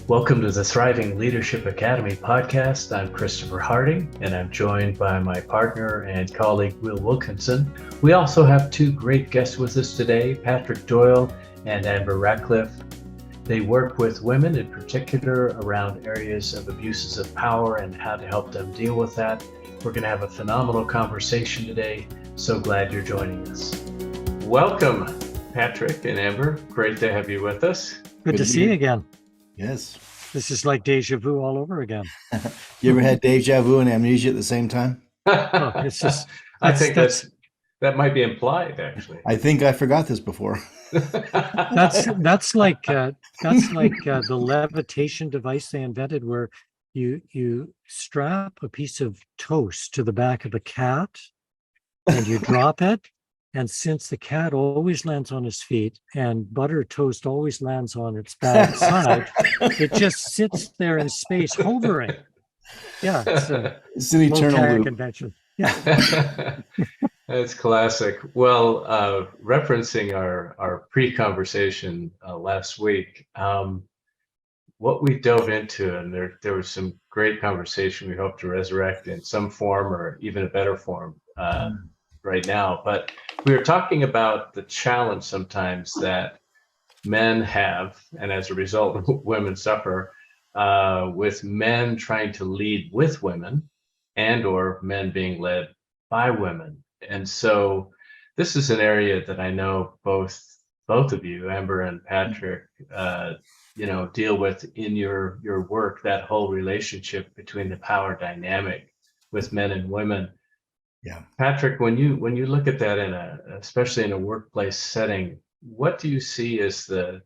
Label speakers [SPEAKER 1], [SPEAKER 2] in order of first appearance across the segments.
[SPEAKER 1] Welcome to the Thriving Leadership Academy podcast. I'm Christopher Harding, and I'm joined by my partner and colleague, Will Wilkinson. We also have two great guests with us today, Patrick Doyle and Amber Lyn. They work with women in particular around areas of abuses of power and how to help them deal with that. We're going to have a phenomenal conversation today. So glad you're joining us. Welcome, Patrick and Amber. Great to have you with us.
[SPEAKER 2] Good to see you again.
[SPEAKER 3] Yes.
[SPEAKER 2] This is like deja vu all over again.
[SPEAKER 3] You ever had deja vu and amnesia at the same time?
[SPEAKER 2] Oh, it's just.
[SPEAKER 1] I think that might be implied, actually.
[SPEAKER 3] I think I forgot this before.
[SPEAKER 2] That's like the levitation device they invented, where you strap a piece of toast to the back of a cat, and you drop it. And since the cat always lands on his feet and butter toast always lands on its back side, it just sits there in space hovering. Yeah,
[SPEAKER 3] it's an eternal loop.
[SPEAKER 2] Convention. Yeah,
[SPEAKER 1] that's classic. Well, referencing our pre-conversation last week, what we dove into, and there was some great conversation we hope to resurrect in some form or even a better form right now. But we were talking about the challenge sometimes that men have, and as a result, women suffer, with men trying to lead with women and or men being led by women. And so this is an area that I know both of you, Amber and Patrick, deal with in your work, that whole relationship between the power dynamic with men and women.
[SPEAKER 3] Yeah,
[SPEAKER 1] Patrick, when you look at that especially in a workplace setting, what do you see as the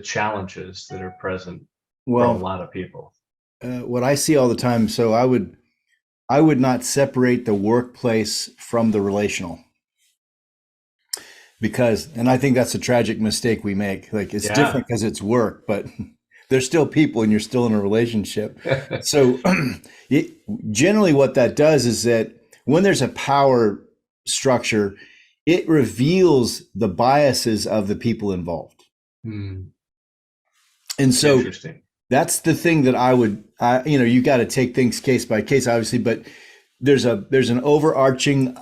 [SPEAKER 1] challenges that are present for a lot of people?
[SPEAKER 3] What I see all the time. So I would not separate the workplace from the relational, and I think that's a tragic mistake we make. Like it's different because it's work, but there's still people and you're still in a relationship. So generally what that does is that when there's a power structure, it reveals the biases of the people involved. And so that's the thing that you got to take things case by case, obviously, but there's an overarching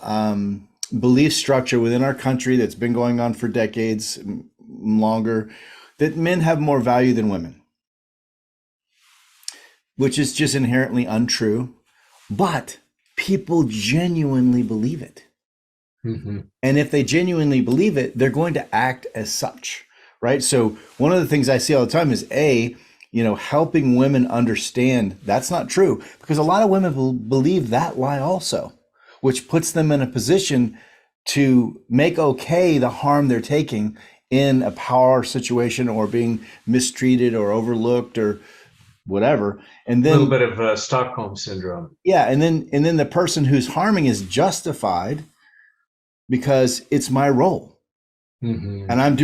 [SPEAKER 3] belief structure within our country that's been going on for decades, longer, that men have more value than women, which is just inherently untrue. But people genuinely believe it. Mm-hmm. And if they genuinely believe it, they're going to act as such, right? So one of the things I see all the time is helping women understand that's not true, because a lot of women will believe that lie also, which puts them in a position to make okay the harm they're taking in a power situation or being mistreated or overlooked or whatever. And then
[SPEAKER 1] a little bit of Stockholm syndrome.
[SPEAKER 3] Yeah. And then the person who's harming is justified because it's my role. Mm-hmm. And I'm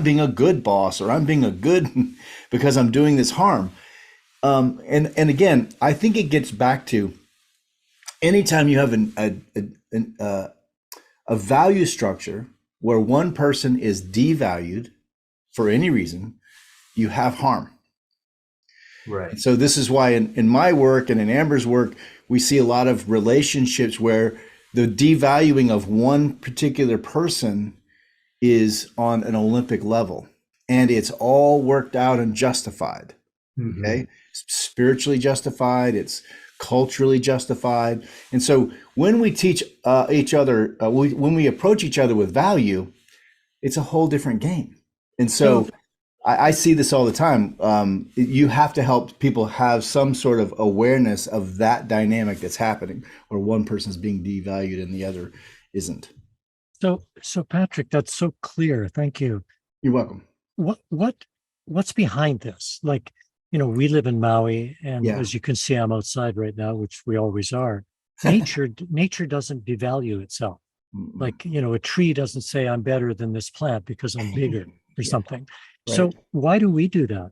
[SPEAKER 3] being a good boss, or I'm being a good because I'm doing this harm. And again, I think it gets back to anytime you have a value structure where one person is devalued for any reason, you have harm.
[SPEAKER 1] Right.
[SPEAKER 3] So this is why in my work and in Amber's work, we see a lot of relationships where the devaluing of one particular person is on an Olympic level, and it's all worked out and justified. Mm-hmm. Okay, it's spiritually justified, it's culturally justified. And so when we teach each other, when we approach each other with value, it's a whole different game. And so I see this all the time. You have to help people have some sort of awareness of that dynamic that's happening, where one person's being devalued and the other isn't.
[SPEAKER 2] So Patrick, that's so clear. Thank you.
[SPEAKER 3] You're welcome.
[SPEAKER 2] What's behind this? Like, we live in Maui, and as you can see, I'm outside right now, which we always are. Nature doesn't devalue itself. Mm-mm. Like, a tree doesn't say I'm better than this plant because I'm bigger or something. Right. So why do we do that?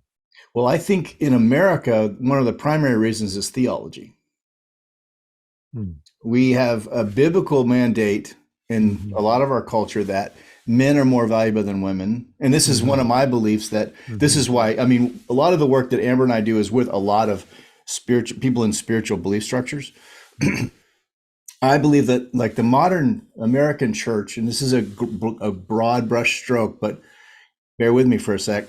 [SPEAKER 3] Well, I think in America, one of the primary reasons is theology. We have a biblical mandate in a lot of our culture that men are more valuable than women. And this is one of my beliefs that this is why, I mean, a lot of the work that Amber and I do is with a lot of spiritual people in spiritual belief structures. I believe that like the modern American church, and this is a broad brush stroke, but bear with me for a sec.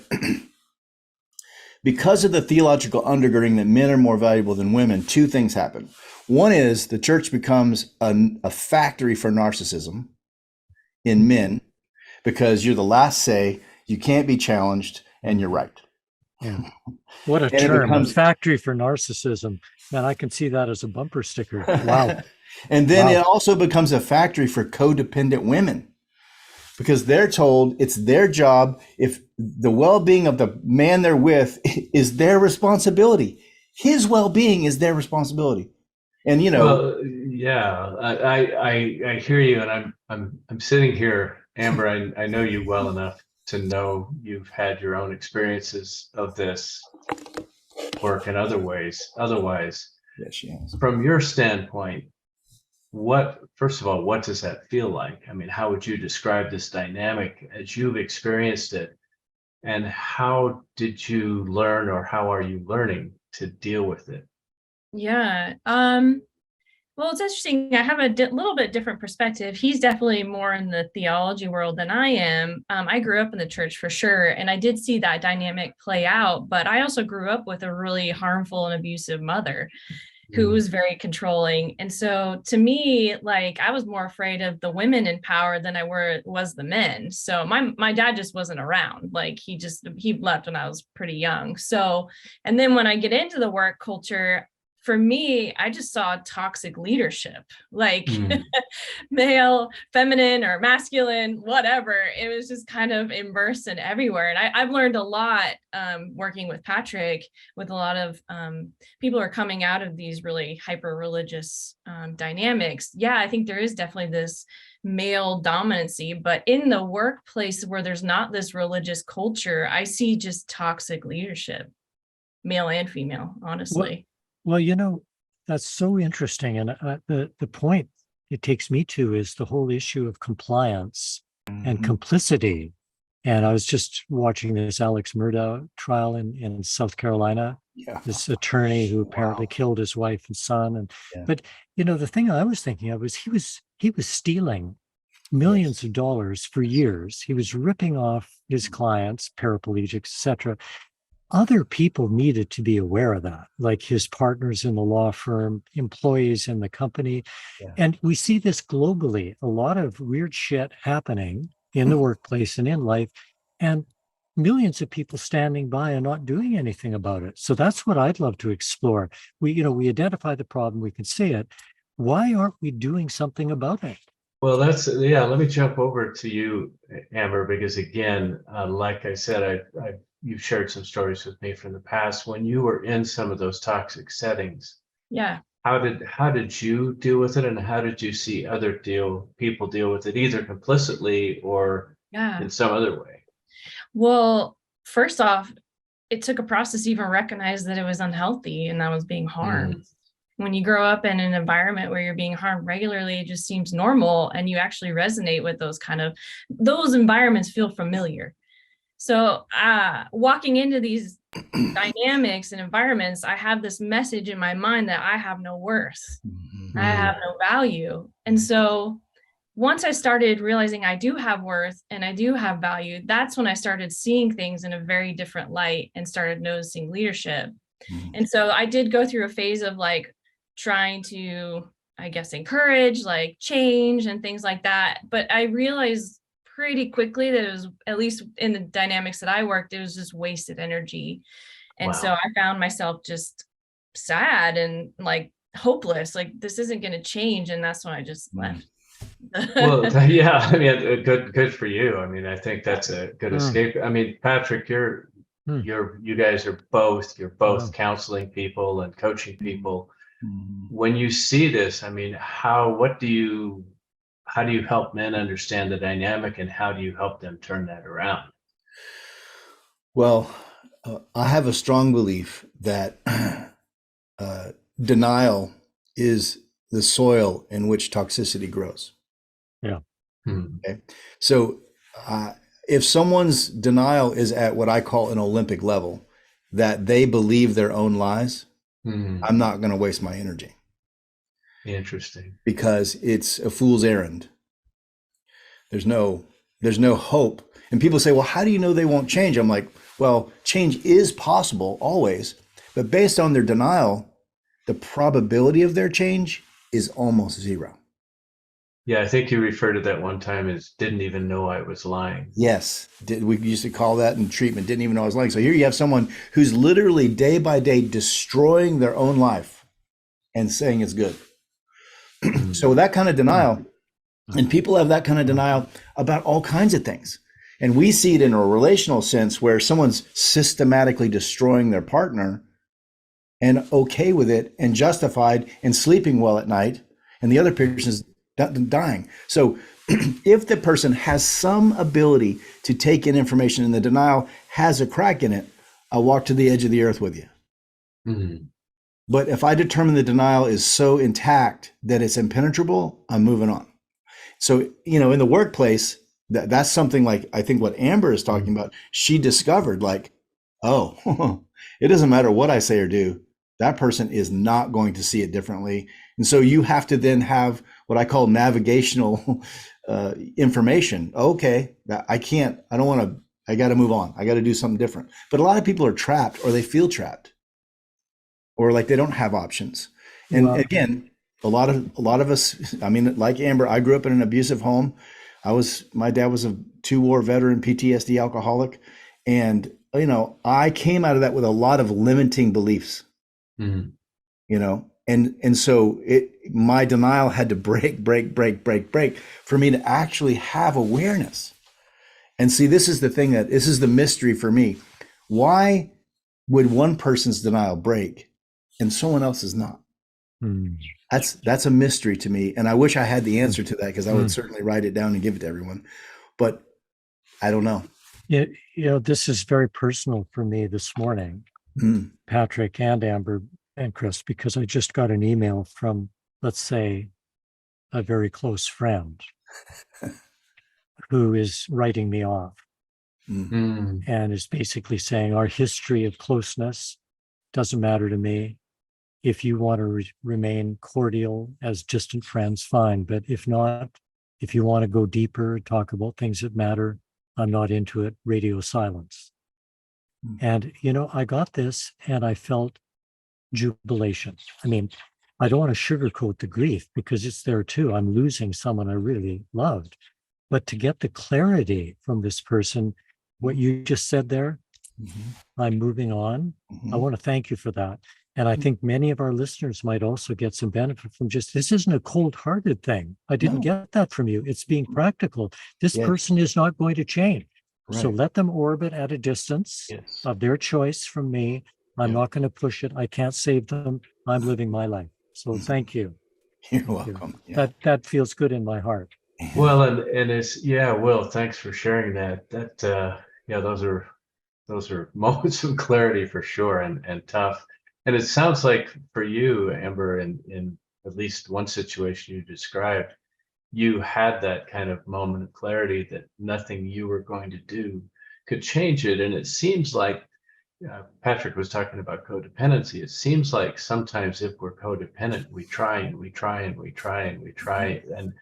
[SPEAKER 3] Because of the theological undergirding that men are more valuable than women, two things happen. One is the church becomes a factory for narcissism in men, because you're the last say, you can't be challenged, and you're right.
[SPEAKER 2] Yeah. What a
[SPEAKER 3] And it
[SPEAKER 2] term,
[SPEAKER 3] becomes-
[SPEAKER 2] a factory for narcissism. Man, I can see that as a bumper sticker. Wow.
[SPEAKER 3] And then
[SPEAKER 2] Wow.
[SPEAKER 3] it also becomes a factory for codependent women, because they're told it's their job. If the well-being of the man they're with is their responsibility, his well-being is their responsibility. And you know,
[SPEAKER 1] Well, yeah, I hear you, and I'm sitting here, Amber. I know you well enough to know you've had your own experiences of this work in other ways. Otherwise,
[SPEAKER 3] yes, she has.
[SPEAKER 1] from your standpoint, first of all, what does that feel like? I mean, how would you describe this dynamic as you've experienced it? And how did you learn, or how are you learning to deal with it?
[SPEAKER 4] Yeah. Well, it's interesting. I have a little bit different perspective. He's definitely more in the theology world than I am. I grew up in the church for sure, and I did see that dynamic play out. But I also grew up with a really harmful and abusive mother who was very controlling. And so to me, like, I was more afraid of the women in power than I was the men. So my dad just wasn't around. Like he left when I was pretty young. So, and then when I get into the work culture, for me, I just saw toxic leadership, like male, feminine, or masculine, whatever. It was just kind of immersed in everywhere. And I've learned a lot working with Patrick, with a lot of people who are coming out of these really hyper religious dynamics. Yeah, I think there is definitely this male dominancy, but in the workplace where there's not this religious culture, I see just toxic leadership, male and female, honestly.
[SPEAKER 2] Well, you know, that's so interesting. And the point it takes me to is the whole issue of compliance and complicity. And I was just watching this Alex Murdaugh trial in South Carolina, this attorney who apparently killed his wife and son. And but you know, the thing I was thinking of was he was stealing millions of dollars for years. He was ripping off his clients, paraplegics, etc. Other people needed to be aware of that, like his partners in the law firm, employees in the company. And we see this globally, a lot of weird shit happening in the workplace and in life, and millions of people standing by and not doing anything about it. So that's what I'd love to explore. We identify the problem, we can see it. Why aren't we doing something about it?
[SPEAKER 1] Well, let me jump over to you, Amber, because again, like I said, you've shared some stories with me from the past when you were in some of those toxic settings.
[SPEAKER 4] Yeah.
[SPEAKER 1] How did you deal with it, and how did you see other people deal with it, either complicitly or in some other way?
[SPEAKER 4] Well, first off, it took a process to even recognize that it was unhealthy and I was being harmed. When you grow up in an environment where you're being harmed regularly, it just seems normal, and you actually resonate with those environments feel familiar. So walking into these dynamics and environments, I have this message in my mind that I have no worth. I have no value. And so once I started realizing I do have worth and I do have value, that's when I started seeing things in a very different light and started noticing leadership. And so I did go through a phase of like trying to, I guess, encourage like change and things like that. But I realized pretty quickly that it was, at least in the dynamics that I worked, it was just wasted energy. And so I found myself just sad and like hopeless, like this isn't going to change. And that's when I just left.
[SPEAKER 1] Well, yeah, I mean, good for you. I mean, I think that's a good escape. I mean, Patrick, you guys are both counseling people and coaching people. When you see this, I mean, how do you help men understand the dynamic, and how do you help them turn that around?
[SPEAKER 3] Well, I have a strong belief that denial is the soil in which toxicity grows.
[SPEAKER 2] Yeah.
[SPEAKER 3] Okay. So If someone's denial is at what I call an Olympic level, that they believe their own lies, I'm not going to waste my energy.
[SPEAKER 1] Interesting.
[SPEAKER 3] Because it's a fool's errand. There's no hope. And people say, well, how do you know they won't change? I'm like, well, change is possible always, but based on their denial, the probability of their change is almost zero.
[SPEAKER 1] Yeah, I think you referred to that one time as didn't even know I was lying.
[SPEAKER 3] Yes. We used to call that in treatment, didn't even know I was lying. So here you have someone who's literally day by day destroying their own life and saying it's good. So with that kind of denial, and people have that kind of denial about all kinds of things. And we see it in a relational sense where someone's systematically destroying their partner and okay with it and justified and sleeping well at night, and the other person's dying. So if the person has some ability to take in information and the denial has a crack in it, I'll walk to the edge of the earth with you.
[SPEAKER 1] Mm-hmm.
[SPEAKER 3] But if I determine the denial is so intact that it's impenetrable, I'm moving on. So, in the workplace, that's something like, I think what Amber is talking about, she discovered like, oh, it doesn't matter what I say or do. That person is not going to see it differently. And so you have to then have what I call navigational information. Okay, I got to move on. I got to do something different. But a lot of people are trapped, or they feel trapped, or like they don't have options. And again, a lot of us, I mean, like Amber, I grew up in an abusive home. My dad was a 2-war veteran, PTSD alcoholic. And, I came out of that with a lot of limiting beliefs, and so my denial had to break for me to actually have awareness. And see, this is the mystery for me. Why would one person's denial break and someone else's not? That's a mystery to me. And I wish I had the answer to that, because I would certainly write it down and give it to everyone. But I don't know.
[SPEAKER 2] This is very personal for me this morning, Patrick and Amber and Chris, because I just got an email from, let's say, a very close friend who is writing me off and is basically saying our history of closeness doesn't matter to me. If you want to remain cordial as distant friends, fine. But if not, if you want to go deeper, talk about things that matter, I'm not into it. Radio silence. And, I got this and I felt jubilation. I mean, I don't want to sugarcoat the grief, because it's there too. I'm losing someone I really loved. But to get the clarity from this person, what you just said there, I'm moving on. I want to thank you for that. And I think many of our listeners might also get some benefit from this isn't a cold-hearted thing. I didn't get that from you. It's being practical. This person is not going to change. Right. So let them orbit at a distance of their choice from me. I'm not going to push it. I can't save them. I'm living my life. So thank you.
[SPEAKER 3] You're welcome. Yeah.
[SPEAKER 2] That feels good in my heart.
[SPEAKER 1] Well, and it's, Will, thanks for sharing that. Those are moments of clarity for sure, and tough. And it sounds like for you, Amber, in at least one situation you described, you had that kind of moment of clarity that nothing you were going to do could change it. And it seems like Patrick was talking about codependency. It seems like sometimes if we're codependent, we try and we try and we try and we try, and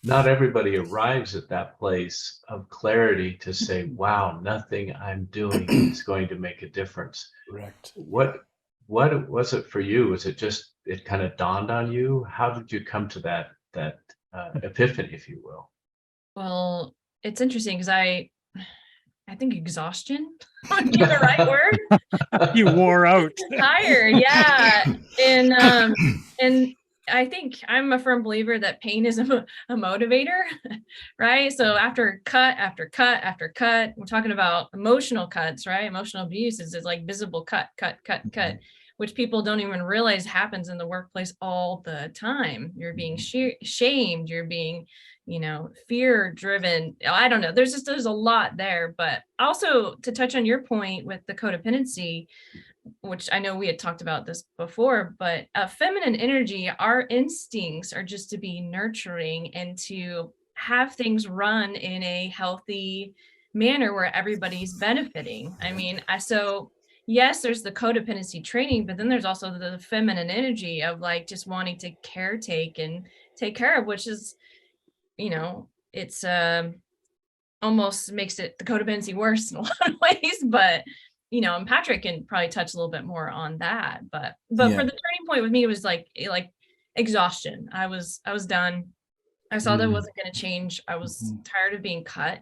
[SPEAKER 1] not everybody arrives at that place of clarity to say, wow, nothing I'm doing is going to make a difference.
[SPEAKER 3] Correct.
[SPEAKER 1] What was it for you? Was it just, it kind of dawned on you? How did you come to that epiphany, if you will?
[SPEAKER 4] Well, it's interesting because I think exhaustion would be the right word.
[SPEAKER 2] You wore out.
[SPEAKER 4] Tired, yeah. And I think I'm a firm believer that pain is a motivator, right? So after cut after cut after cut, we're talking about emotional cuts, right? Emotional abuse is like visible cut, which people don't even realize happens in the workplace all the time. You're being shamed, you're being, fear driven. I don't know. There's a lot there, but also to touch on your point with the codependency, which I know we had talked about this before, but feminine energy, our instincts are just to be nurturing and to have things run in a healthy manner where everybody's benefiting. I mean, so yes, there's the codependency training, but then there's also the feminine energy of like just wanting to caretake and take care of, which is, it's almost makes it the codependency worse in a lot of ways. But and Patrick can probably touch a little bit more on that. But for the turning point with me, it was like exhaustion. I was done. I saw that wasn't going to change. I was tired of being cut.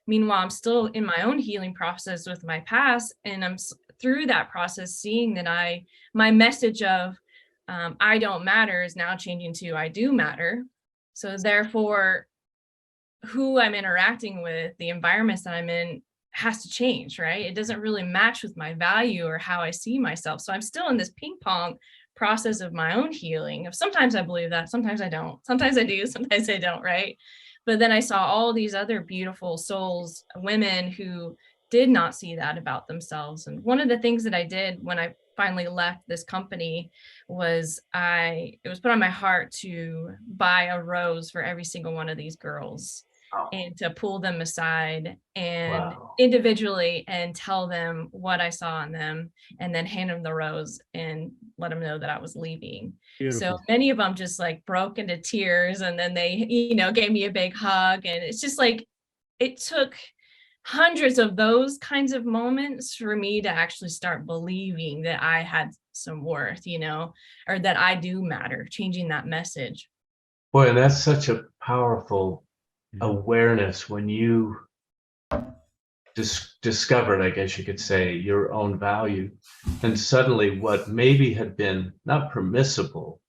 [SPEAKER 4] Meanwhile, I'm still in my own healing process with my past, and I'm through that process seeing that my message of I don't matter is now changing to I do matter. So therefore, who I'm interacting with, the environments that I'm in has to change, right? It doesn't really match with my value or how I see myself. So I'm still in this ping pong process of my own healing. Sometimes I believe that, sometimes I don't, sometimes I do, sometimes I don't, right? But then I saw all these other beautiful souls, women who did not see that about themselves. And one of the things that I did when I finally left this company was it was put on my heart to buy a rose for every single one of these girls. And to pull them aside and individually and tell them what I saw in them, and then hand them the rose and let them know that I was leaving. Beautiful. So many of them just like broke into tears, and then they, gave me a big hug. And it's just like, it took hundreds of those kinds of moments for me to actually start believing that I had some worth, or that I do matter, changing that message.
[SPEAKER 1] Boy, and that's such a powerful awareness when you discovered, I guess you could say, your own value, and suddenly what maybe had been not permissible,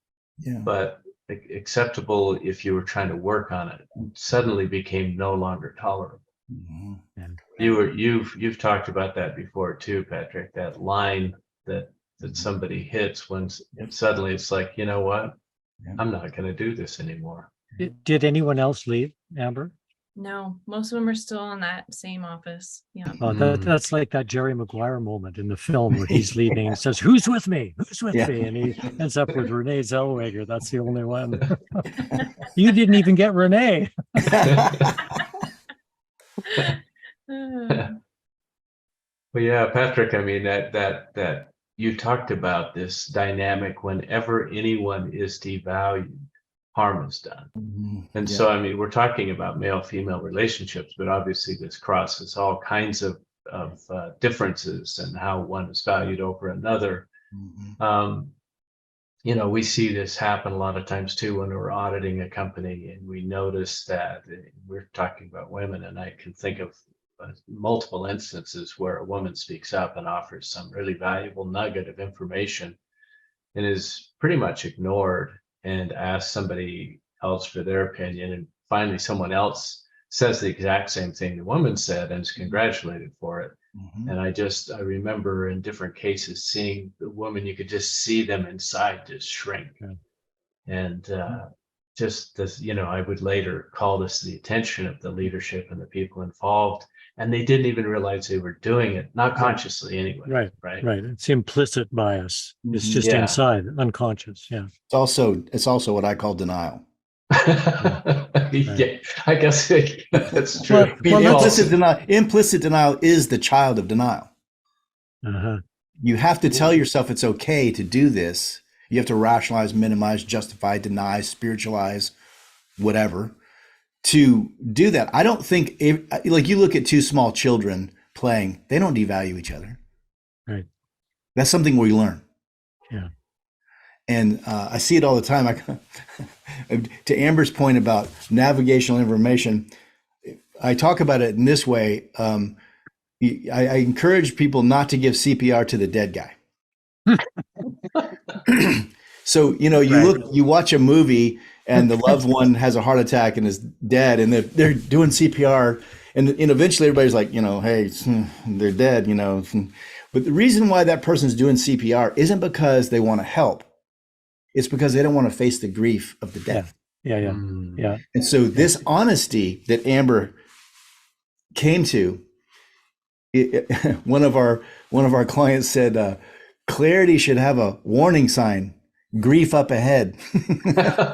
[SPEAKER 1] but acceptable if you were trying to work on it, suddenly became no longer tolerable. You've talked about that before too, Patrick, that line that somebody hits when suddenly it's like, you know what, I'm not going to do this anymore.
[SPEAKER 2] Did anyone else leave, Amber?
[SPEAKER 4] No, most of them are still in that same office. Yeah.
[SPEAKER 2] Oh, that's like that Jerry Maguire moment in the film where he's leaving and says, "Who's with me? Who's with me?" And he ends up with Renee Zellweger. That's the only one. You didn't even get Renee.
[SPEAKER 1] Well, yeah, Patrick, I mean, that you talked about this dynamic whenever anyone is devalued, harm is done. And so, I mean, we're talking about male-female relationships, but obviously this crosses all kinds of differences and how one is valued over another. We see this happen a lot of times too when we're auditing a company, and we notice that we're talking about women, and I can think of multiple instances where a woman speaks up and offers some really valuable nugget of information and is pretty much ignored and asks somebody else for their opinion, and finally someone else says the exact same thing the woman said and is congratulated for it. And I remember in different cases seeing the woman, you could just see them inside just shrink. And just this, I would later call this the attention of the leadership and the people involved, and they didn't even realize they were doing it, not consciously anyway. Right.
[SPEAKER 2] It's implicit bias. It's just inside, unconscious. Yeah.
[SPEAKER 3] It's also what I call denial.
[SPEAKER 1] Yeah, I guess that's true.
[SPEAKER 3] Implicit denial is the child of denial. You have to tell yourself it's okay to do this. You have to rationalize, minimize, justify, deny, spiritualize, whatever, to do that. I don't think, like you look at two small children playing, they don't devalue each other.
[SPEAKER 2] Right.
[SPEAKER 3] That's something we learn.
[SPEAKER 2] Yeah.
[SPEAKER 3] And I see it all the time. To Amber's point about navigational information, I talk about it in this way. I encourage people not to give CPR to the dead guy. So, you watch a movie and the loved one has a heart attack and is dead, and they're doing CPR, and eventually everybody's like, hey, they're dead, But the reason why that person's doing CPR isn't because they want to help. It's because they don't want to face the grief of the death.
[SPEAKER 2] Yeah.
[SPEAKER 3] And so this honesty that Amber came to, one of our clients said, clarity should have a warning sign. Grief up ahead.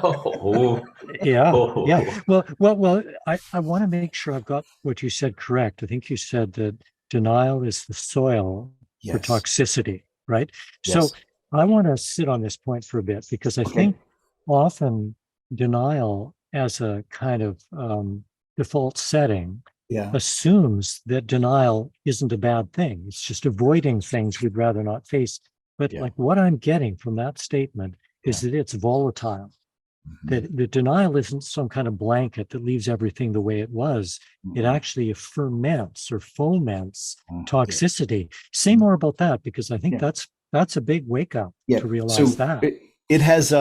[SPEAKER 1] Oh,
[SPEAKER 2] Yeah,
[SPEAKER 1] oh.
[SPEAKER 2] yeah. Well, I want to make sure I've got what you said correct. I think you said that denial is the soil for
[SPEAKER 3] Yes.
[SPEAKER 2] toxicity, right?
[SPEAKER 3] Yes.
[SPEAKER 2] So I want to sit on this point for a bit because I
[SPEAKER 3] Okay.
[SPEAKER 2] think often denial as a kind of default setting
[SPEAKER 3] Yeah.
[SPEAKER 2] assumes that denial isn't a bad thing. It's just avoiding things we'd rather not face. But
[SPEAKER 3] Yeah.
[SPEAKER 2] like what I'm getting from that statement is that it's volatile.
[SPEAKER 3] Mhm.
[SPEAKER 2] That the denial isn't some kind of blanket that leaves everything the way it was. It
[SPEAKER 3] Mhm.
[SPEAKER 2] actually ferments or foments
[SPEAKER 3] Yeah.
[SPEAKER 2] toxicity. Say more about that, because I think
[SPEAKER 3] Yeah.
[SPEAKER 2] that's a big wake up
[SPEAKER 3] Yeah.
[SPEAKER 2] to realize
[SPEAKER 3] So
[SPEAKER 2] that.
[SPEAKER 3] it has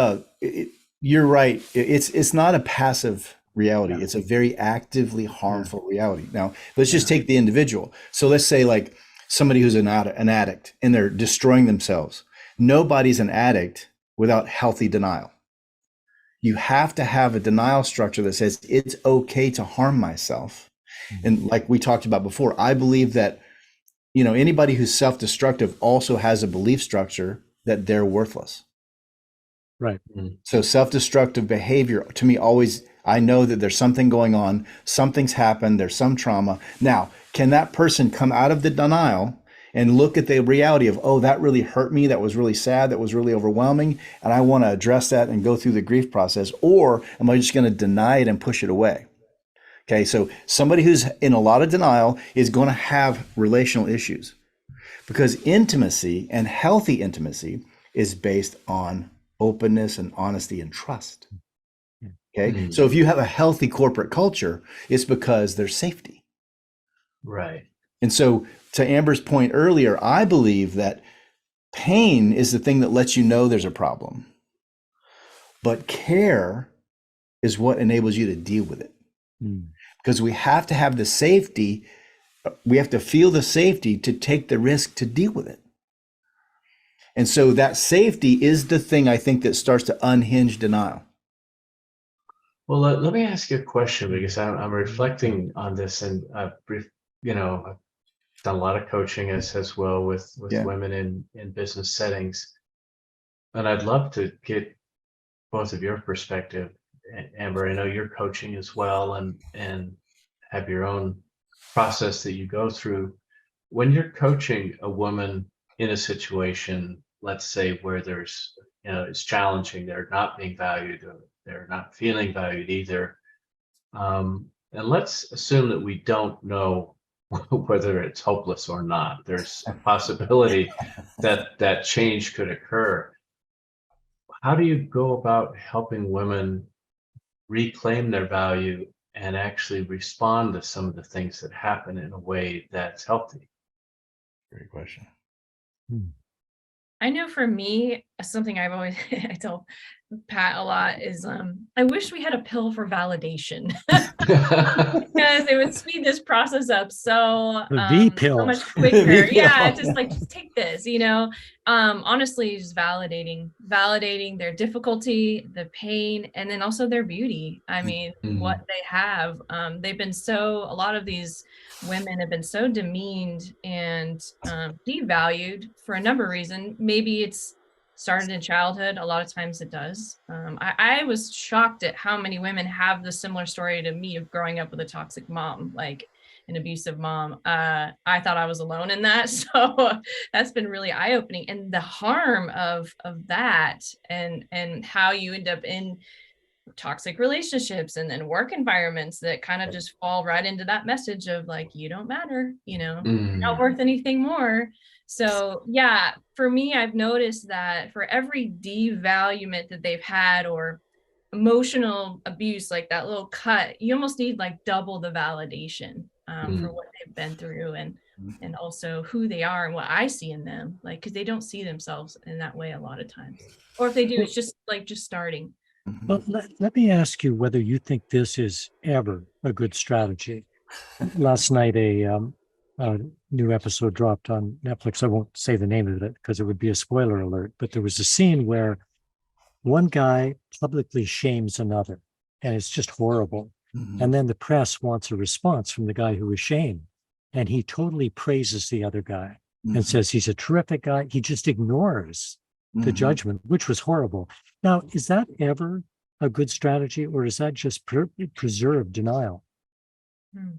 [SPEAKER 3] you're right. It's not a passive reality.
[SPEAKER 2] Yeah.
[SPEAKER 3] It's a very actively harmful reality. Now, let's just take the individual. So let's say like somebody who's an addict and they're destroying themselves. Nobody's an addict without healthy denial. You have to have a denial structure that says it's okay to harm myself. And like we talked about before, I believe that, anybody who's self-destructive also has a belief structure that they're worthless.
[SPEAKER 2] Right.
[SPEAKER 3] So self-destructive behavior to me always, I know that there's something going on, something's happened, there's some trauma. Now, can that person come out of the denial and look at the reality of, oh, that really hurt me, that was really sad, that was really overwhelming, and I want to address that and go through the grief process? Or am I just going to deny it and push it away? Okay, so somebody who's in a lot of denial is going to have relational issues, because intimacy and healthy intimacy is based on openness and honesty and trust. Okay, so if you have a healthy corporate culture, it's because there's safety.
[SPEAKER 1] Right.
[SPEAKER 3] And so to Amber's point earlier, I believe that pain is the thing that lets you know there's a problem, but care is what enables you to deal with it. Because we have to have the safety, we have to feel the safety to take the risk to deal with it. And so that safety is the thing I think that starts to unhinge denial.
[SPEAKER 1] Well, let me ask you a question, because I'm reflecting on this, and I've done a lot of coaching as well with women in business settings, and I'd love to get both of your perspective. Amber, I know you're coaching as well, and have your own process that you go through. When you're coaching a woman in a situation, let's say where there's, it's challenging, they're not being valued, or they're not feeling valued either. And let's assume that we don't know whether it's hopeless or not. There's a possibility that change could occur. How do you go about helping women reclaim their value and actually respond to some of the things that happen in a way that's healthy?
[SPEAKER 3] Great question.
[SPEAKER 4] I know for me, something I've always I tell Pat a lot is I wish we had a pill for validation because it would speed this process up so
[SPEAKER 2] The pill.
[SPEAKER 4] so much quicker.
[SPEAKER 3] The
[SPEAKER 4] Yeah,
[SPEAKER 3] pill.
[SPEAKER 4] just take this, honestly, just validating their difficulty, the pain, and then also their beauty. I mean, what they have. They've been a lot of these women have been so demeaned and devalued for a number of reasons. Maybe it's started in childhood. A lot of times it does. I was shocked at how many women have the similar story to me of growing up with a toxic mom, like an abusive mom. I thought I was alone in that. So that's been really eye-opening. And the harm of that and how you end up in toxic relationships and then work environments that kind of just fall right into that message of like, you don't matter, you're not worth anything more. So yeah, for me, I've noticed that for every devaluement that they've had or emotional abuse, like that little cut, you almost need like double the validation for what they've been through and also who they are and what I see in them, like, because they don't see themselves in that way a lot of times. Or if they do, it's just starting.
[SPEAKER 2] Well, let me ask you whether you think this is ever a good strategy. Last night, a new episode dropped on Netflix. I won't say the name of it because it would be a spoiler alert, but there was a scene where one guy publicly shames another, and it's just horrible. And then the press wants a response from the guy who was shamed, and he totally praises the other guy and says he's a terrific guy. He just ignores the
[SPEAKER 3] Mhm.
[SPEAKER 2] judgment, which was horrible. Now, is that ever a good strategy, or does that just preserve denial?
[SPEAKER 4] Hmm.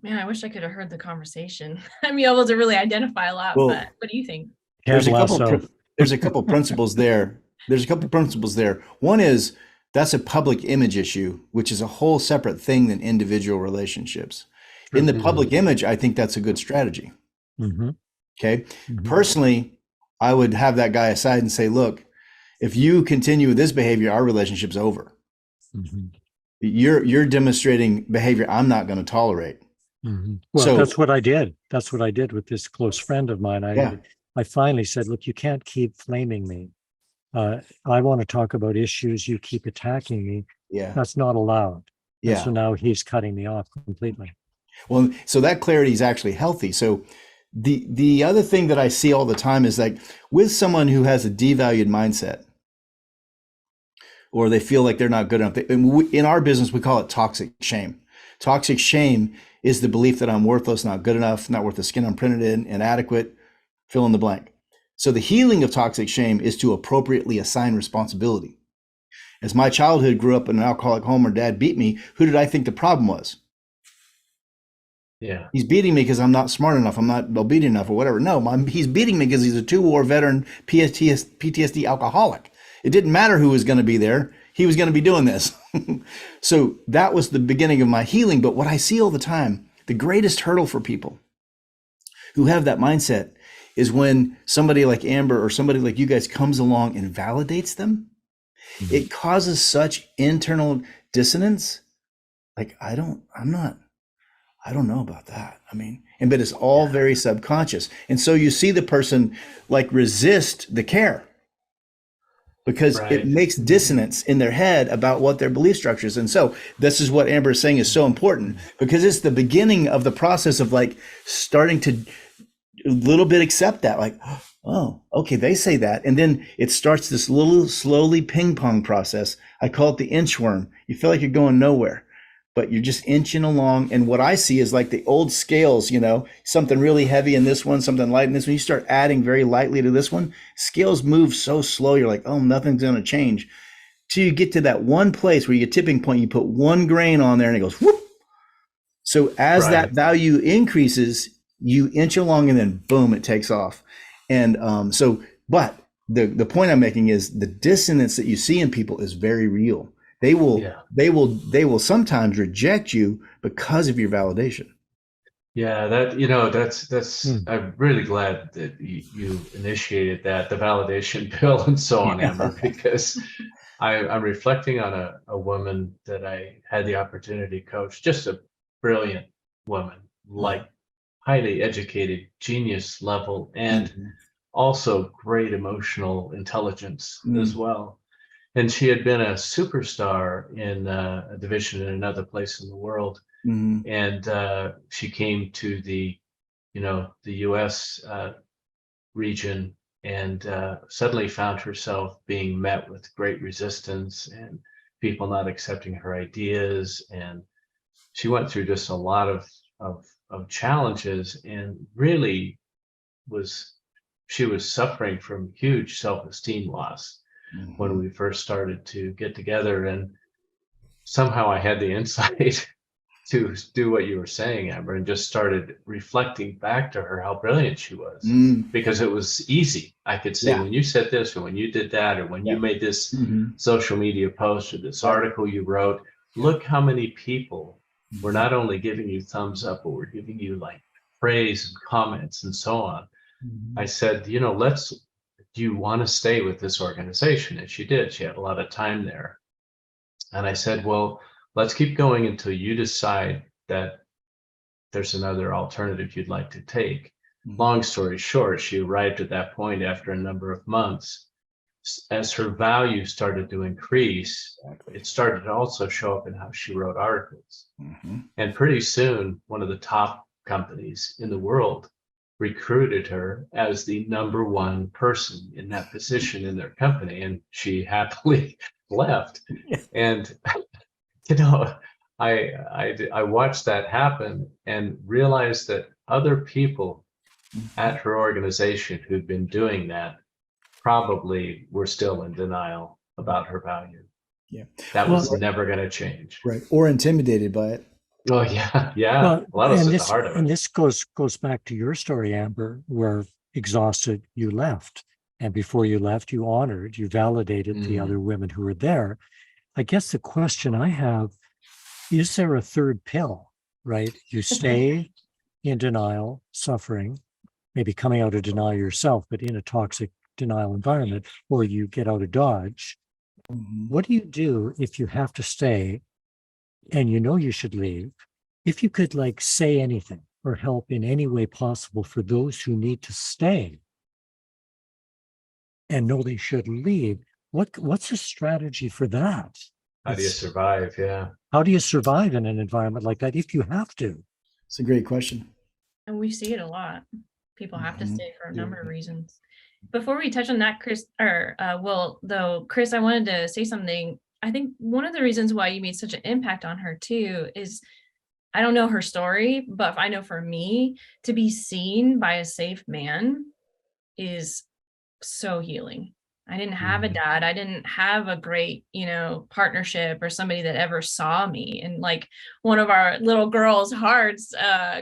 [SPEAKER 4] Man, I wish I could have heard the conversation. I'd be able to really identify a lot,
[SPEAKER 3] Well,
[SPEAKER 4] but what do you think?
[SPEAKER 3] there's
[SPEAKER 2] Ted
[SPEAKER 3] a couple
[SPEAKER 2] Lasso.
[SPEAKER 3] there's a couple principles there. There's a couple principles there. One is that's a public image issue, which is a whole separate thing than individual relationships. In the
[SPEAKER 2] True.
[SPEAKER 3] public image, I think that's a good strategy.
[SPEAKER 2] Mm-hmm.
[SPEAKER 3] Okay.
[SPEAKER 2] Mhm.
[SPEAKER 3] Personally, I would have that guy aside and say, look, if you continue with this behavior, our relationship's over.
[SPEAKER 2] Mhm.
[SPEAKER 3] You're demonstrating behavior I'm not going to tolerate.
[SPEAKER 2] Mhm. Well,
[SPEAKER 3] So
[SPEAKER 2] that's what I did. That's what I did with this close friend of mine.
[SPEAKER 3] yeah,
[SPEAKER 2] I finally said, look, you can't keep flaming me. I want to talk about issues. You keep attacking me.
[SPEAKER 3] yeah,
[SPEAKER 2] That's not allowed. And
[SPEAKER 3] yeah.
[SPEAKER 2] so now he's cutting me off completely.
[SPEAKER 3] Well, so that clarity is actually healthy. So the other thing that I see all the time is like with someone who has a devalued mindset, or they feel like they're not good enough. In our business, we call it toxic shame. Toxic shame is the belief that I'm worthless, not good enough, not worth the skin I'm printed in, inadequate, fill in the blank. So the healing of toxic shame is to appropriately assign responsibility. As my childhood grew up in an alcoholic home where dad beat me, who did I think the problem was?
[SPEAKER 1] Yeah.
[SPEAKER 3] He's beating me because I'm not smart enough, I'm not obedient enough, or whatever. No, he's beating me because he's a 2-war veteran PTSD alcoholic. It didn't matter who was going to be there. He was going to be doing this. So that was the beginning of my healing. But what I see all the time, the greatest hurdle for people who have that mindset is when somebody like Amber or somebody like you guys comes along and validates them.
[SPEAKER 2] Mhm.
[SPEAKER 3] It causes such internal dissonance. Like, I don't know about that. I mean, but it's all very subconscious. And so you see the person like resist the care because
[SPEAKER 1] Right.
[SPEAKER 3] it makes dissonance in their head about what their belief structure is. And so this is what Amber is saying is so important, because it's the beginning of the process of like starting to a little bit accept that, like, oh, okay, they say that. And then it starts this little slowly ping pong process. I call it the inchworm. You feel like you're going nowhere, but you're just inching along. And what I see is like the old scales, something really heavy in this one, something light in this one. You start adding very lightly to this one, scales move so slow. You're like, oh, nothing's going to change. Till you get to that one place where you get tipping point, you put one grain on there and it goes whoop. So as that value increases, you inch along and then boom, it takes off. And but the point I'm making is the dissonance that you see in people is very real. They will sometimes reject you because of your validation.
[SPEAKER 1] Yeah, that's I'm really glad that you initiated that, the validation pill and so on, Amber, because I'm reflecting on a woman that I had the opportunity to coach, just a brilliant woman, like highly educated, genius level, and also great emotional intelligence as well. And she had been a superstar in a division in another place in the world. And she came to the U.S. Region and suddenly found herself being met with great resistance and people not accepting her ideas. And she went through just a lot of challenges, and really she was suffering from huge self-esteem loss when we first started to get together. And somehow I had the insight to do what you were saying, Amber, and just started reflecting back to her how brilliant she was, because it was easy. I could say, when you said this, or when you did that, or when you made this social media post, or this article you wrote, look how many people were not only giving you thumbs up, but were giving you like praise and comments and so on. I said, do you want to stay with this organization? And she did. She had a lot of time there. And I said, well, let's keep going until you decide that there's another alternative you'd like to take. Long story short, she arrived at that point after a number of months. As her value started to increase, it started to also show up in how she wrote articles. And pretty soon, one of the top companies in the world recruited her as the #1 person in that position in their company, and she happily left. And I watched that happen and realized that other people at her organization who'd been doing that probably were still in denial about her value.
[SPEAKER 3] Yeah.
[SPEAKER 1] That
[SPEAKER 2] Well,
[SPEAKER 1] was never going to change.
[SPEAKER 3] Right. Or intimidated by it.
[SPEAKER 1] Oh yeah, yeah.
[SPEAKER 2] Well,
[SPEAKER 1] A lot of us
[SPEAKER 2] and
[SPEAKER 1] at the
[SPEAKER 2] this
[SPEAKER 1] heart of
[SPEAKER 2] and
[SPEAKER 1] it.
[SPEAKER 2] this goes back to your story, Amber, where exhausted you left, and before you left, you honored, you validated the other women who were there. I guess the question I have, is there a third pill, right? You stay in denial, suffering, maybe coming out of denial yourself, but in a toxic denial environment, or you get out of Dodge.
[SPEAKER 3] Mhm.
[SPEAKER 2] What do you do if you have to stay and you know you should leave? If you could like say anything or help in any way possible for those who need to stay and know they should leave, what's a strategy for that?
[SPEAKER 1] How do you
[SPEAKER 2] It's-
[SPEAKER 1] survive? Yeah.
[SPEAKER 2] How do you survive in an environment like that if you have to?
[SPEAKER 3] It's a great question.
[SPEAKER 4] And we see it a lot. People have to
[SPEAKER 3] Mhm.
[SPEAKER 4] stay for a
[SPEAKER 3] Yeah.
[SPEAKER 4] number of reasons. Before we touch on that, Chris, or Will, though, Chris, I wanted to say something. I think one of the reasons why you made such an impact on her too is, I don't know her story, but I know for me, to be seen by a safe man is so healing. I didn't have a dad. I didn't have a great, partnership or somebody that ever saw me. And like one of our little girls' hearts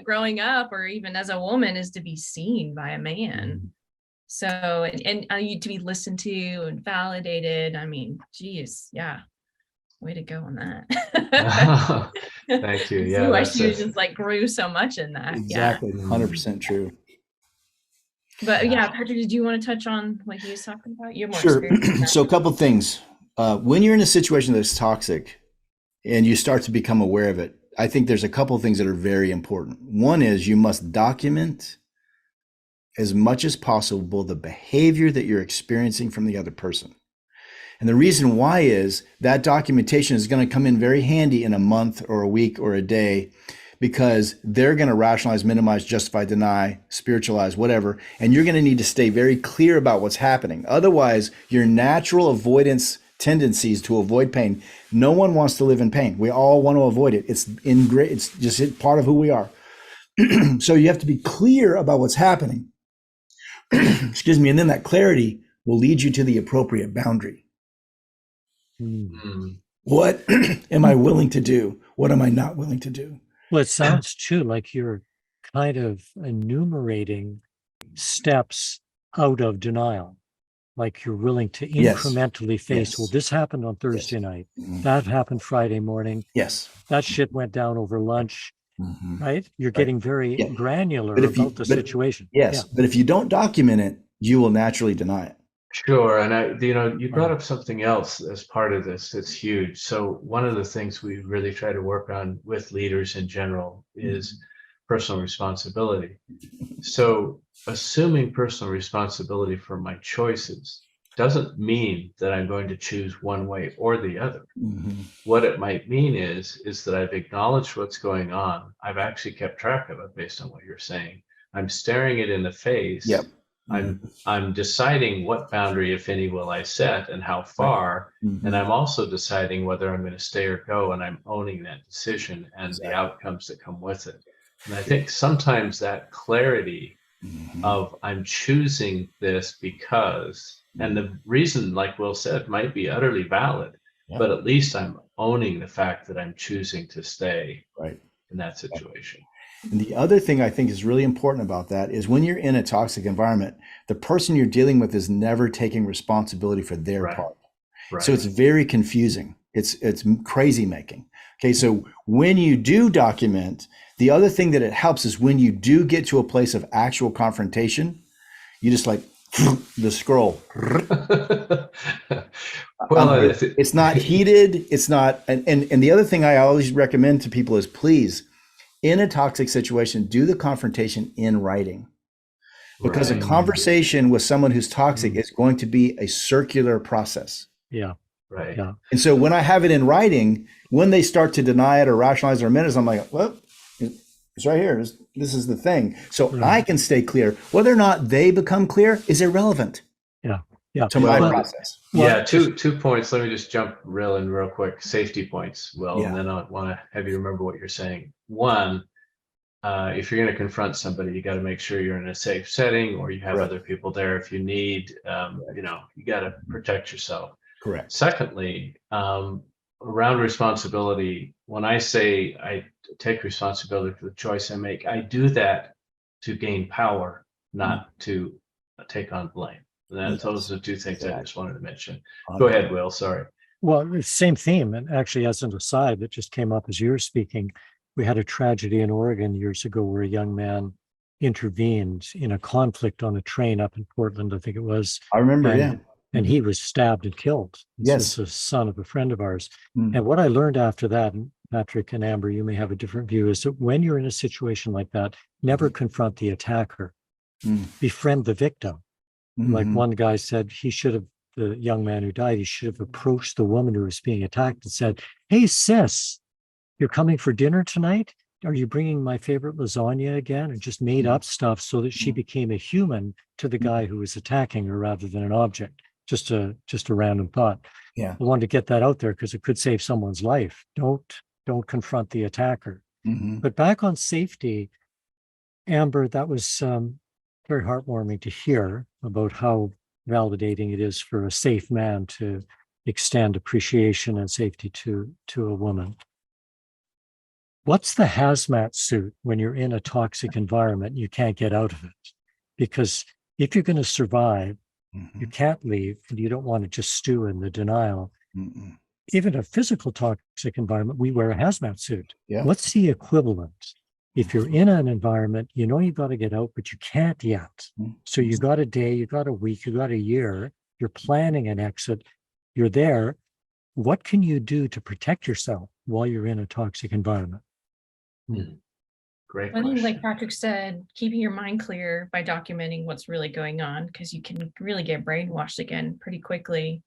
[SPEAKER 4] growing up, or even as a woman, is to be seen by a man. So, and you to be listened to and validated. I mean, geez, yeah. Way to go on that.
[SPEAKER 1] Thank you.
[SPEAKER 4] I see
[SPEAKER 1] Yeah,
[SPEAKER 4] why
[SPEAKER 1] that's
[SPEAKER 4] she was
[SPEAKER 1] it.
[SPEAKER 4] just like grew so much in that.
[SPEAKER 3] Exactly. 100% true.
[SPEAKER 4] But yeah, Patrick, did you want to touch on what he was talking about? You're more
[SPEAKER 3] Sure.
[SPEAKER 4] experienced in that.
[SPEAKER 3] So a couple things. When you're in a situation that's toxic and you start to become aware of it, I think there's a couple of things that are very important. One is you must document as much as possible the behavior that you're experiencing from the other person. And the reason why is that documentation is going to come in very handy in a month or a week or a day, because they're going to rationalize, minimize, justify, deny, spiritualize, whatever. And you're going to need to stay very clear about what's happening. Otherwise, your natural avoidance tendencies to avoid pain. No one wants to live in pain. We all want to avoid it. It's just part of who we are. So you have to be clear about what's happening. Excuse me. And then that clarity will lead you to the appropriate boundary. What am I willing to do? What am I not willing to do?
[SPEAKER 2] Well, it sounds too like you're kind of enumerating steps out of denial. Like you're willing to incrementally face, well, this happened on Thursday night. That happened Friday morning.
[SPEAKER 3] Yes.
[SPEAKER 2] That shit went down over lunch, right? You're getting very granular about the situation.
[SPEAKER 3] Yes. But if you don't document it, you will naturally deny it.
[SPEAKER 1] Sure. And you brought up something else as part of this that's huge. So one of the things we really try to work on with leaders in general is personal responsibility. So assuming personal responsibility for my choices doesn't mean that I'm going to choose one way or the other. What it might mean is that I've acknowledged what's going on. I've actually kept track of it based on what you're saying. I'm staring it in the face.
[SPEAKER 3] Yep.
[SPEAKER 1] I'm deciding what boundary, if any, will I set and how far. And I'm also deciding whether I'm going to stay or go, and I'm owning that decision and the outcomes that come with it. And I think sometimes that clarity of I'm choosing this because, and the reason, like Will said, might be utterly valid, but at least I'm owning the fact that I'm choosing to stay in that situation.
[SPEAKER 3] And the other thing I think is really important about that is when you're in a toxic environment, the person you're dealing with is never taking responsibility for their part. So it's very confusing. It's crazy making. Okay, so when you do document, the other thing that it helps is when you do get to a place of actual confrontation, you just like the scroll.
[SPEAKER 1] Well,
[SPEAKER 3] it's not heated. It's not. And the other thing I always recommend to people is, please, in a toxic situation, do the confrontation in writing, because a conversation with someone who's toxic is going to be a circular process.
[SPEAKER 2] Yeah.
[SPEAKER 1] Right.
[SPEAKER 2] Yeah.
[SPEAKER 3] And so when I have it in writing, when they start to deny it or rationalize or minimize, I'm like, well, it's right here. This is the thing. So I can stay clear. Whether or not they become clear is irrelevant.
[SPEAKER 2] Yeah.
[SPEAKER 3] To my process.
[SPEAKER 1] Yeah. Two points. Let me just jump real quick. Safety points, Will, and then I want to have you remember what you're saying. One, if you're going to confront somebody, you got to make sure you're in a safe setting, or you have
[SPEAKER 3] Right.
[SPEAKER 1] other people there if you need. You got to protect yourself.
[SPEAKER 3] Correct.
[SPEAKER 1] Secondly, around responsibility, when I say I take responsibility for the choice I make, I do that to gain power, not to take on blame. Those are the two things I just wanted to mention. Go ahead, Will. Sorry.
[SPEAKER 2] Well, the same theme, and actually, as an aside, that just came up as you were speaking. We had a tragedy in Oregon years ago where a young man intervened in a conflict on a train up in Portland, I think it was.
[SPEAKER 3] I remember,
[SPEAKER 2] and he was stabbed and killed. This was the son of a friend of ours. And what I learned after that, and Patrick and Amber, you may have a different view, is that when you're in a situation like that, never confront the attacker. Befriend the victim. Like one guy said, the young man who died, he should have approached the woman who was being attacked and said, "Hey, sis, you're coming for dinner tonight? Are you bringing my favorite lasagna again?" And just made up stuff so that she became a human to the guy who was attacking her rather than an object. Just a random thought.
[SPEAKER 3] Yeah.
[SPEAKER 2] I wanted to get that out there because it could save someone's life. Don't confront the attacker. But back on safety, Amber, that was very heartwarming to hear about how validating it is for a safe man to extend appreciation and safety to a woman. What's the hazmat suit when you're in a toxic environment and you can't get out of it? Because if you're going to survive, you can't leave, and you don't want to just stew in the denial. Even a physical toxic environment, we wear a hazmat suit.
[SPEAKER 3] Yeah.
[SPEAKER 2] What's the equivalent? If you're in an environment, you know you've got to get out, but you can't yet. So you got a day, you got a week, you got a year, you're planning an exit, you're there. What can you do to protect yourself while you're in a toxic environment?
[SPEAKER 1] Great
[SPEAKER 4] I think,
[SPEAKER 1] question.
[SPEAKER 4] like Patrick said, keeping your mind clear by documenting what's really going on, because you can really get brainwashed again pretty quickly.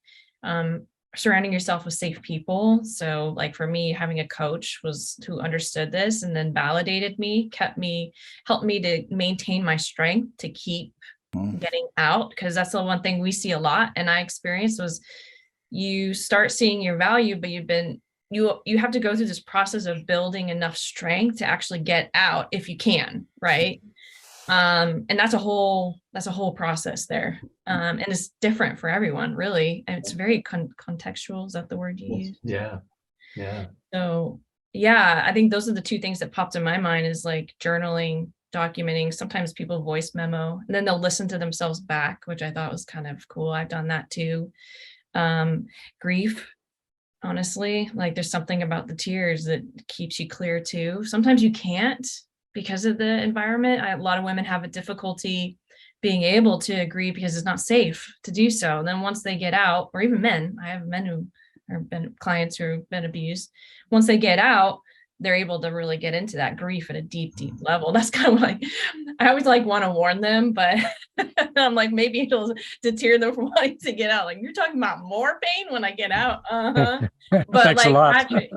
[SPEAKER 4] Surrounding yourself with safe people. So like for me, having a coach who understood this and then validated me, helped me to maintain my strength to keep getting out. Because that's the one thing we see a lot. And I experienced was you start seeing your value, but you have to go through this process of building enough strength to actually get out if you can, right? And that's a whole process there. And it's different for everyone, really. And it's very contextual. Is that the word you use?
[SPEAKER 1] Yeah.
[SPEAKER 4] So yeah, I think those are the two things that popped in my mind, is like journaling, documenting. Sometimes people voice memo and then they'll listen to themselves back, which I thought was kind of cool. I've done that too. Grief, honestly, like there's something about the tears that keeps you clear too. Sometimes you can't because of the environment. A lot of women have a difficulty being able to agree because it's not safe to do so. And then once they get out, or even men, I have men who have been clients who have been abused. Once they get out, they're able to really get into that grief at a deep level. That's kind of like, I always like want to warn them, but I'm like, maybe it'll deter them from wanting to get out. Like, you're talking about more pain when I get out. But
[SPEAKER 2] Thanks
[SPEAKER 4] like
[SPEAKER 2] a lot.
[SPEAKER 4] Patrick,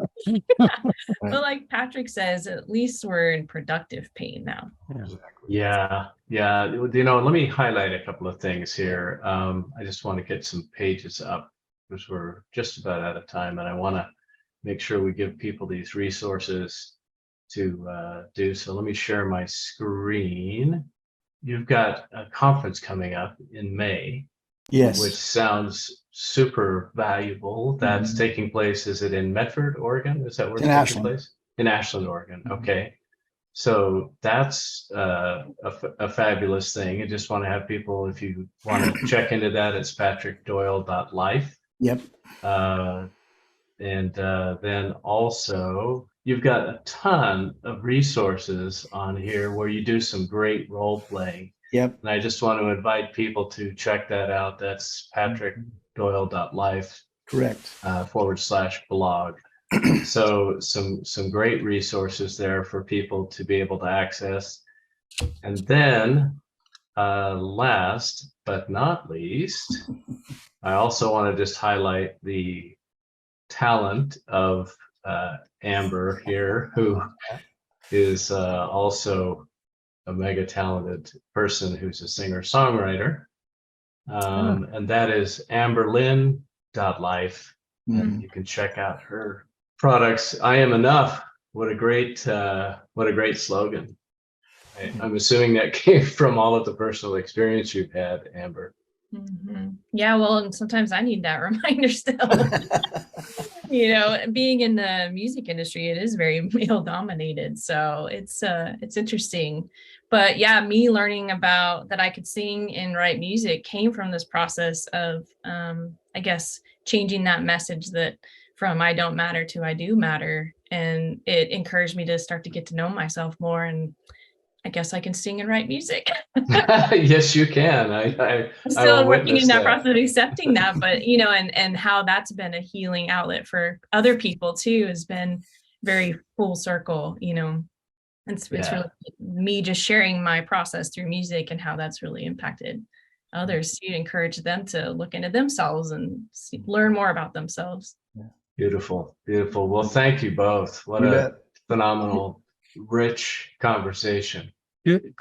[SPEAKER 4] but like Patrick says, at least we're in productive pain now.
[SPEAKER 1] Yeah. Let me highlight a couple of things here. I just want to get some pages up because we're just about out of time, and I want to make sure we give people these resources to do. So let me share my screen. You've got a conference coming up in May.
[SPEAKER 3] Yes.
[SPEAKER 1] Which sounds super valuable. That's taking place, is it in Medford, Oregon? Is that where it's taking place? In Ashland, Oregon. Okay. So that's a fabulous thing. I just want to have people, if you want to check into that, it's patrickdoyle.life.
[SPEAKER 3] Yep.
[SPEAKER 1] And then also, you've got a ton of resources on here where you do some great role playing.
[SPEAKER 3] Yep.
[SPEAKER 1] And I just want to invite people to check that out. That's patrickdoyle.life.
[SPEAKER 3] Correct.
[SPEAKER 1] /blog. So some great resources there for people to be able to access. And then last but not least, I also want to just highlight the talent of Amber here, who is also a mega talented person who's a singer-songwriter. And that is amberlyn.life. And you can check out her products. I am enough. What a great slogan. I'm assuming that came from all of the personal experience you've had, Amber.
[SPEAKER 4] Yeah, well, and sometimes I need that reminder still. Being in the music industry, it is very male dominated. So it's interesting. But yeah, me learning about that I could sing and write music came from this process of, I guess, changing that message that from I don't matter to I do matter. And it encouraged me to start to get to know myself more. And I guess I can sing and write music.
[SPEAKER 1] Yes, you can. I
[SPEAKER 4] I'm
[SPEAKER 1] will
[SPEAKER 4] still working
[SPEAKER 1] witness
[SPEAKER 4] in that
[SPEAKER 1] that.
[SPEAKER 4] process of accepting that, but and how that's been a healing outlet for other people too has been very full circle. It's really me just sharing my process through music and how that's really impacted others to encourage them to look into themselves and learn more about themselves.
[SPEAKER 1] Beautiful, beautiful. Well, thank you both. What
[SPEAKER 3] You
[SPEAKER 1] a
[SPEAKER 3] bet.
[SPEAKER 1] phenomenal, rich conversation.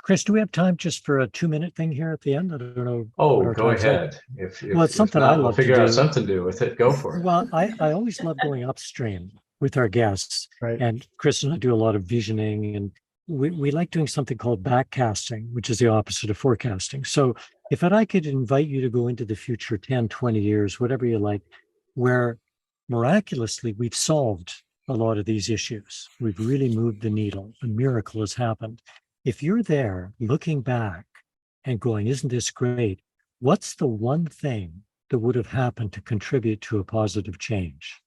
[SPEAKER 2] Chris, do we have time just for a 2-minute thing here at the end? I don't know. what
[SPEAKER 1] Oh,
[SPEAKER 2] our
[SPEAKER 1] go
[SPEAKER 2] time's like.
[SPEAKER 1] ahead. If
[SPEAKER 2] Well, it's something
[SPEAKER 1] not,
[SPEAKER 2] I
[SPEAKER 1] we'll
[SPEAKER 2] love to
[SPEAKER 1] figure out
[SPEAKER 2] do.
[SPEAKER 1] something to do with it. Go for it.
[SPEAKER 2] Well, I always love going upstream with our guests.
[SPEAKER 3] Right.
[SPEAKER 2] And Chris and I do a lot of visioning, and we like doing something called backcasting, which is the opposite of forecasting. So if I could invite you to go into the future 10, 20 years, whatever you like, where miraculously we've solved a lot of these issues. We've really moved the needle. A miracle has happened. If you're there looking back and going, isn't this great? What's the one thing that would have happened to contribute to a positive change?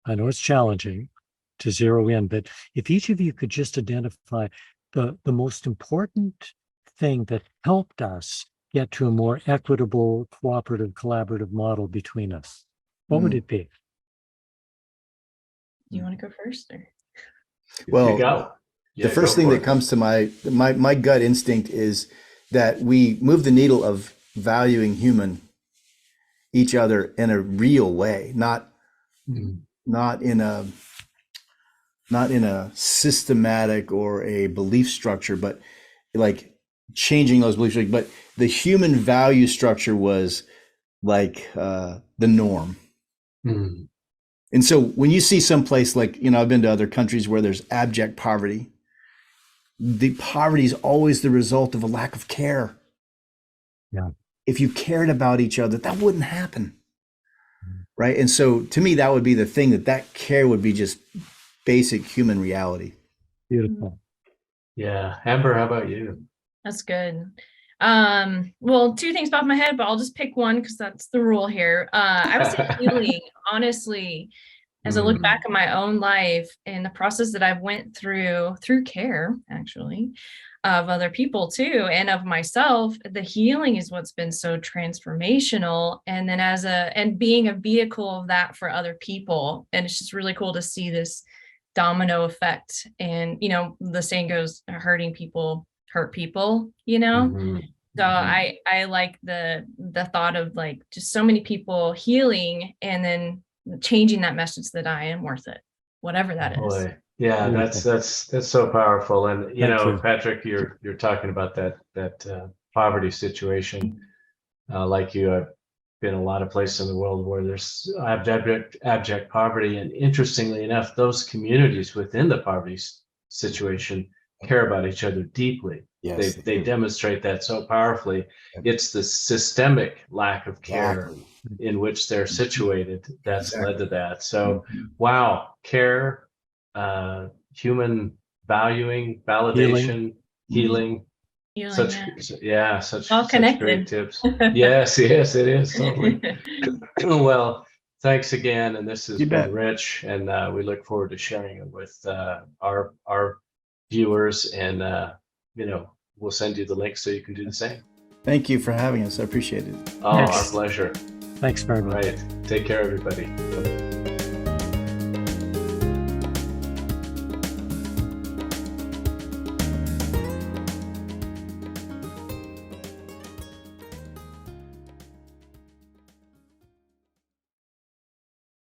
[SPEAKER 2] I know it's challenging to zero in, but if each of you could just identify the most important thing that helped us get to a more equitable, cooperative, collaborative model between us, what would it be?
[SPEAKER 4] Do you want to go first? Or?
[SPEAKER 3] Well,
[SPEAKER 1] you go.
[SPEAKER 3] The first thing that comes to my gut instinct is that we move the needle of valuing each other in a real way, not in a systematic or a belief structure, but like changing those beliefs. But the human value structure was like the norm. And so when you see someplace like, I've been to other countries where there's abject poverty, the poverty is always the result of a lack of care.
[SPEAKER 2] Yeah.
[SPEAKER 3] If you cared about each other, that wouldn't happen. Right. And so to me, that would be the thing, that care would be just basic human reality.
[SPEAKER 2] Beautiful.
[SPEAKER 1] Yeah. Amber, how about you?
[SPEAKER 4] That's good. Well, two things pop in my head, but I'll just pick one because that's the rule here. I would say healing, honestly, as I look back at my own life and the process that I've went through care, actually, of other people too, and of myself, the healing is what's been so transformational. And then and being a vehicle of that for other people. And it's just really cool to see this domino effect. And, the saying goes, hurting people hurt people, So I like the thought of like just so many people healing and then changing that message that I am worth it, whatever that is.
[SPEAKER 1] Boy. Yeah,
[SPEAKER 2] Beautiful.
[SPEAKER 1] that's so powerful. And
[SPEAKER 2] Thank you.
[SPEAKER 1] Patrick, you're talking about that poverty situation. Like you, I've been a lot of places in the world where there's abject poverty, and interestingly enough, those communities within the poverty situation care about each other deeply.
[SPEAKER 3] Yes,
[SPEAKER 1] They demonstrate that so powerfully. It's the systemic lack of care in which they're situated that's led to that. So, wow, care, human valuing, validation, healing. Such
[SPEAKER 4] all connected.
[SPEAKER 1] Great tips. Yes, it is totally. Well, thanks again, and this has been rich, and we look forward to sharing it with our viewers, and we'll send you the link so you can do the same.
[SPEAKER 3] Thank you for having us. I appreciate it.
[SPEAKER 1] Oh, our pleasure.
[SPEAKER 2] Thanks very much.
[SPEAKER 1] Right. Take care, everybody.